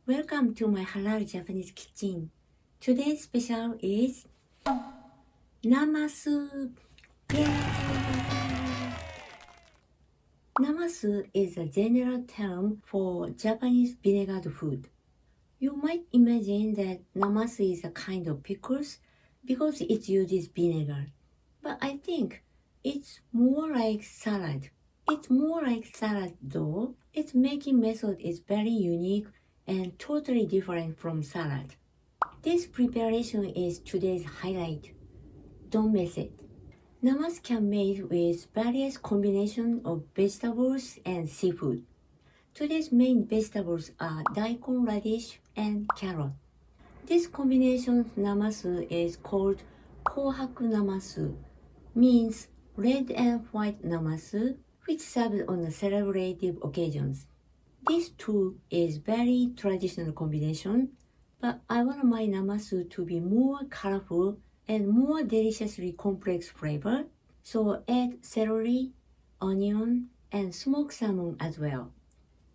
Welcome to my Halal Japanese kitchen. Today's special is Namasu. Yay! Namasu is a general term for Japanese vinegared food. You might imagine that namasu is a kind of pickles because it uses vinegar. But I think it's more like salad. It's more like salad though. Its making method is very unique and totally different from salad. This preparation is today's highlight. Don't miss it. Namasu can be made with various combinations of vegetables and seafood. Today's main vegetables are Daikon Radish and carrot. This combination of namasu is called KOHAKU NAMASU, means red and white namasu, which served on celebrative occasions. This too is very traditional combination, but I want my namasu to be more colorful and more deliciously complex flavor, so add celery, onion, and smoked salmon as well.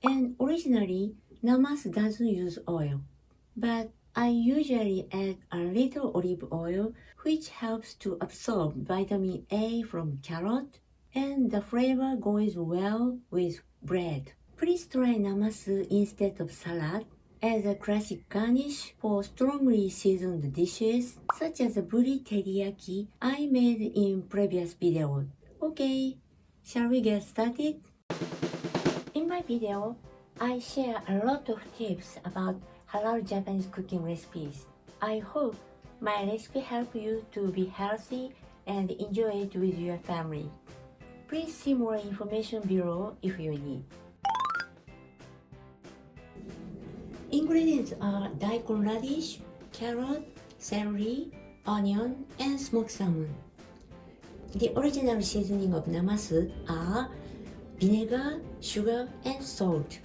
And originally, namasu doesn't use oil, but I usually add a little olive oil, which helps to absorb vitamin A from carrot, and the flavor goes well with bread. Please try namasu instead of salad as a classic garnish for strongly seasoned dishes such as the buri teriyaki I made in previous video. Okay, shall we get started? In my video, I share a lot of tips about halal Japanese cooking recipes. I hope my recipe help you to be healthy and enjoy it with your family. Please see more information below if you need. Ingredients are daikon radish, carrot, celery, onion, and smoked salmon. The original seasoning of namasu are vinegar, sugar, and salt.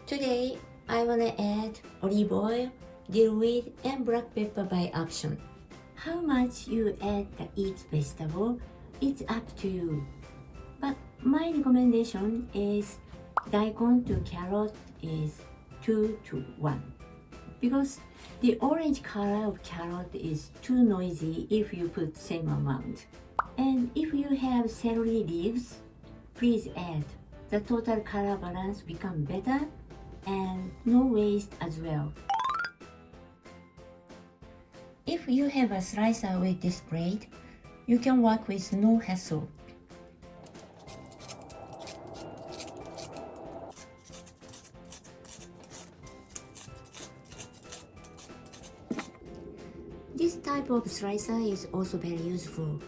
Today, I wanna add olive oil, dill weed, and black pepper by option. How much you add each vegetable, it's up to you. But my recommendation is daikon to carrot is 2 to 1 because the orange color of carrot is too noisy if you put same amount. And if you have celery leaves, please add. The total color balance become better and no waste as well. If you have a slicer with this blade, you can work with no hassle. This type of slicer is also very useful.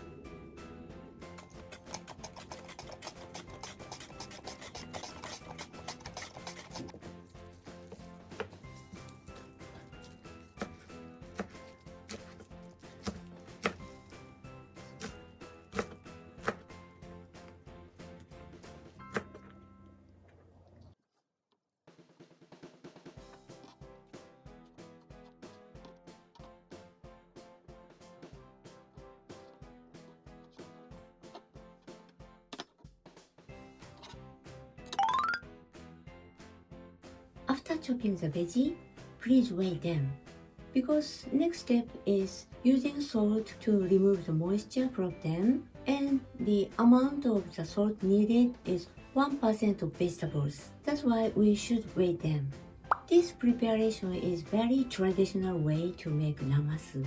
After chopping the veggie, please weigh them, because next step is using salt to remove the moisture from them, and the amount of the salt needed is 1% of vegetables. That's why we should weigh them. This preparation is very traditional way to make namasu.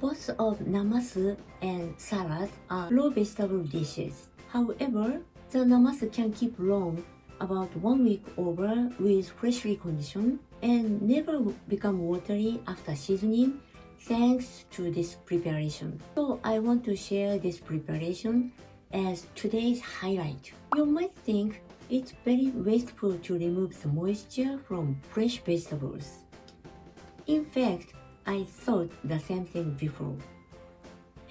Both of namasu and salad are raw vegetable dishes. However, the namasu can keep long about 1 week over with freshly conditioned and never become watery after seasoning thanks to this preparation. So I want to share this preparation as today's highlight. You might think it's very wasteful to remove the moisture from fresh vegetables. In fact, I thought the same thing before.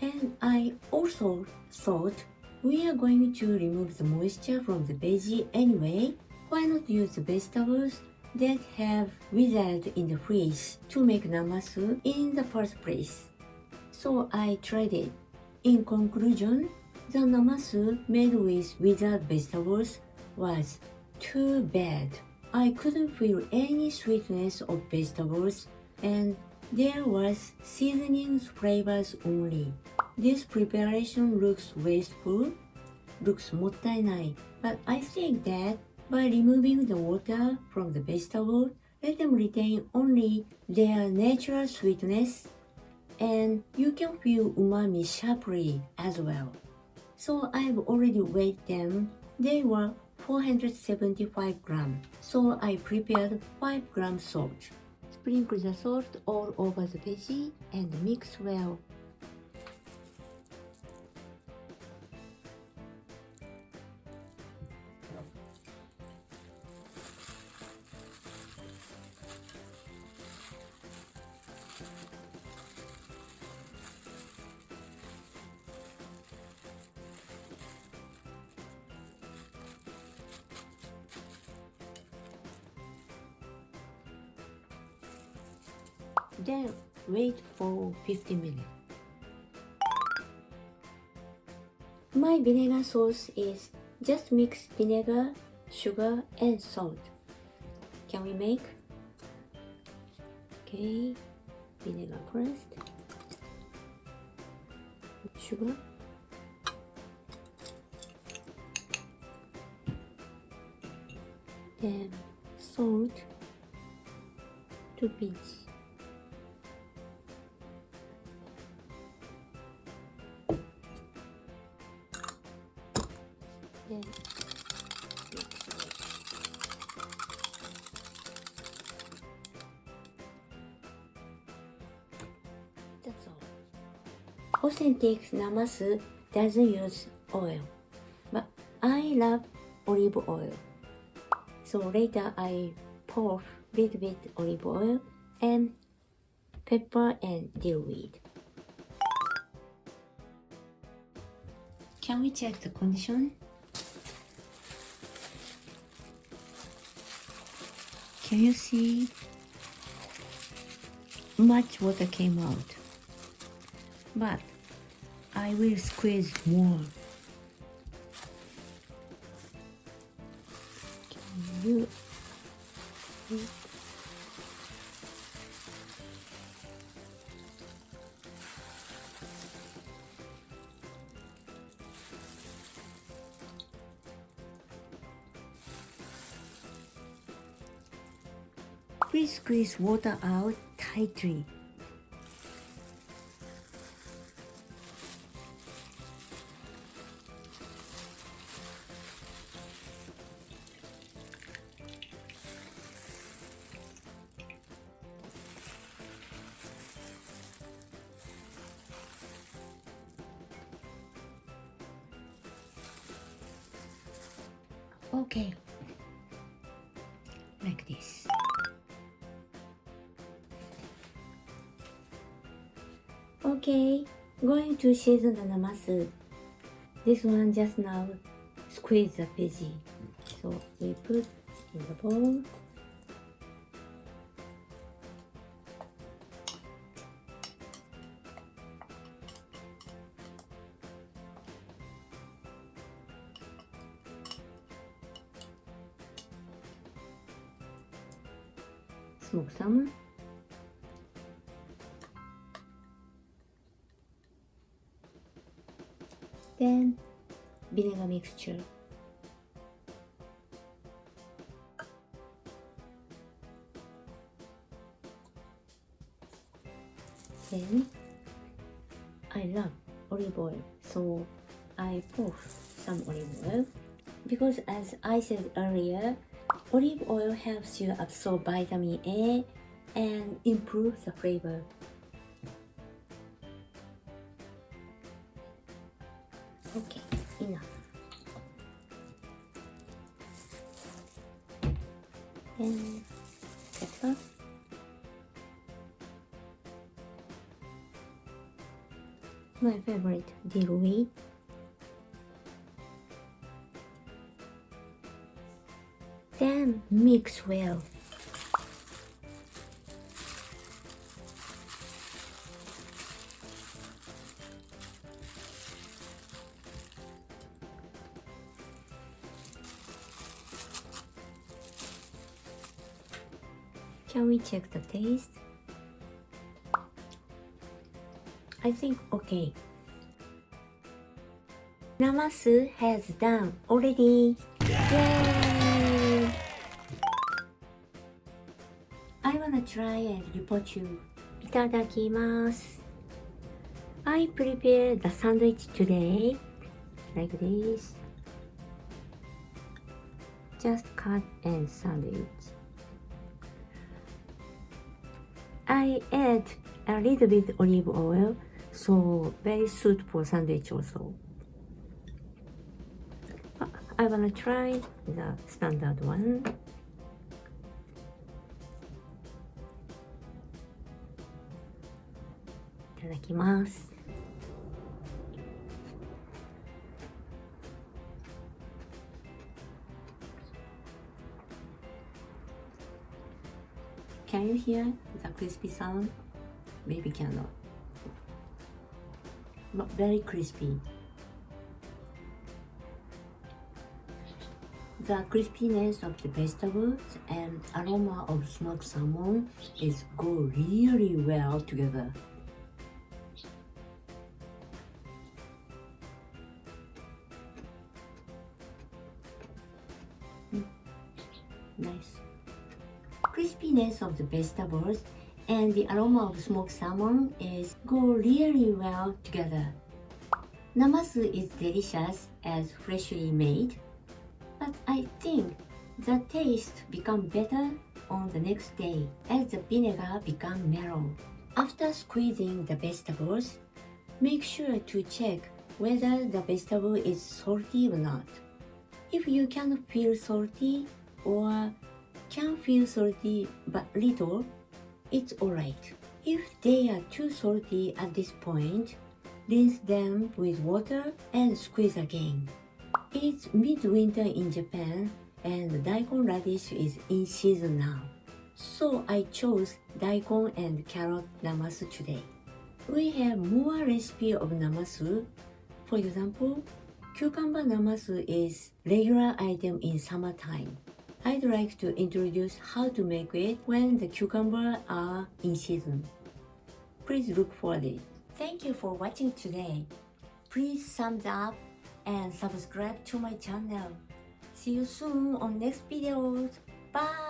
And I also thought we are going to remove the moisture from the veggie anyway. Why not use the vegetables that have withered in the fridge to make namasu in the first place? So I tried it. In conclusion, the namasu made with withered vegetables was too bad. I couldn't feel any sweetness of vegetables, and there was seasonings flavors only. This preparation looks wasteful, looks mottainai, but I think that by removing the water from the vegetable, let them retain only their natural sweetness, and you can feel umami sharply as well. So I've already weighed them. They were 475 grams, so I prepared 5 grams salt. Sprinkle the salt all over the veggie and mix well. Then wait for 50 minutes. My vinegar sauce is just mix vinegar, sugar and salt. Can we make? Okay, vinegar first, sugar, then salt, 2 pinch. Then that's all. Authentic namasu doesn't use oil, but I love olive oil. So later I pour little bit olive oil and pepper and dill weed. Can we check the condition? Can you see? Much water came out, but I will squeeze more. Can you? Please squeeze water out tightly. Okay, like this. Okay, going to season the namasu. This one just now squeeze the veggie. So we put in the bowl. Smoked salmon. Then vinegar mixture. Then I love olive oil, so I pour some olive oil because, as I said earlier, olive oil helps you absorb vitamin A and improve the flavor. Okay, enough. And pepper. My favorite, dill weed. Then mix well. Can we check the taste? I think okay. Namasu has done already. Yay! I wanna try and report you. いただきます。I prepared the sandwich today, like this. Just cut and sandwich. I add a little bit olive oil, so very suitable sandwich also. I wanna try the standard one. Iただきます。Can you hear the crispy sound? Maybe cannot. But very crispy. The crispiness of the vegetables and aroma of smoked salmon is go really well together. Nice. Crispiness of the vegetables and the aroma of smoked salmon is go really well together. Namasu is delicious as freshly made, but I think the taste become better on the next day as the vinegar become mellow. After squeezing the vegetables, make sure to check whether the vegetable is salty or not. If you can feel salty or can feel salty but little, it's alright. If they are too salty at this point, rinse them with water and squeeze again. It's midwinter in Japan and Daikon Radish is in season now. So I chose Daikon and carrot namasu today. We have more recipe of namasu. For example, cucumber namasu is regular item in summertime. I'd like to introduce how to make it when the cucumbers are in season. Please look for it. Thank you for watching today. Please thumbs up and subscribe to my channel. See you soon on next videos. Bye!